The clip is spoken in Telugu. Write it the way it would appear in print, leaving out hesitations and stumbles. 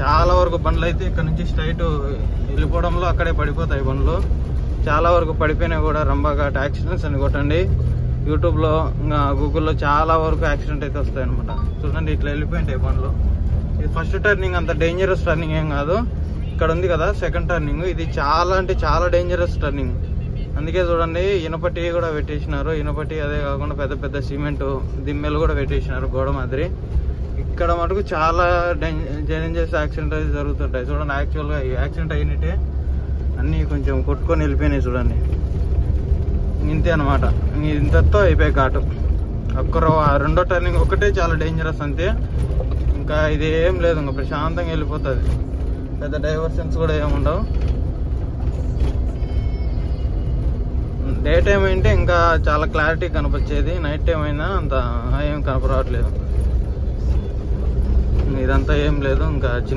చాలా వరకు బండ్లు అయితే ఇక్కడ నుంచి స్ట్రైట్ వెళ్ళిపోవడంలో అక్కడే పడిపోతాయి బండ్లు. చాలా వరకు పడిపోయినాయి కూడా. రంబాఘాట్ యాక్సిడెంట్స్ అని కొట్టండి యూట్యూబ్లో, ఇంకా గూగుల్లో చాలా వరకు యాక్సిడెంట్ అయితే వస్తాయి అనమాట. చూడండి ఇట్లా వెళ్ళిపోయింటాయి బండ్లు. ఇది ఫస్ట్ టర్నింగ్ అంత డేంజరస్ టర్నింగ్ ఏం కాదు. ఇక్కడ ఉంది కదా సెకండ్ టర్నింగ్, ఇది చాలా అంటే చాలా డేంజరస్ టర్నింగ్. అందుకే చూడండి ఇనపటి కూడా పెట్టేసినారు. ఇనపటి అదే కాకుండా పెద్ద పెద్ద సిమెంట్ దిమ్మెలు కూడా పెట్టేసినారు గోడ మాదిరి. ఇక్కడ మటుకు చాలా డేంజరస్ యాక్సిడెంట్ అయితే జరుగుతుంటాయి. చూడండి యాక్చువల్గా యాక్సిడెంట్ అయినట్టే అన్నీ కొంచెం కొట్టుకొని వెళ్ళిపోయినాయి. చూడండి ఇంతే అనమాట. ఇంతతో అయిపోయి ఘాటు. రెండో టర్నింగ్ ఒకటే చాలా డేంజరస్ అంతే. ఇంకా ఇది ఏం లేదు, ఇంకా ప్రశాంతంగా వెళ్ళిపోతుంది. పెద్ద డైవర్షన్స్ కూడా ఏముండవు. డే టైం అంటే ఇంకా చాలా క్లారిటీ కనపచ్చేది, నైట్ టైం అయినా అంత ఏం కనపరావట్లేదు. ఇదంతా ఏం లేదు, ఇంకా చిన్న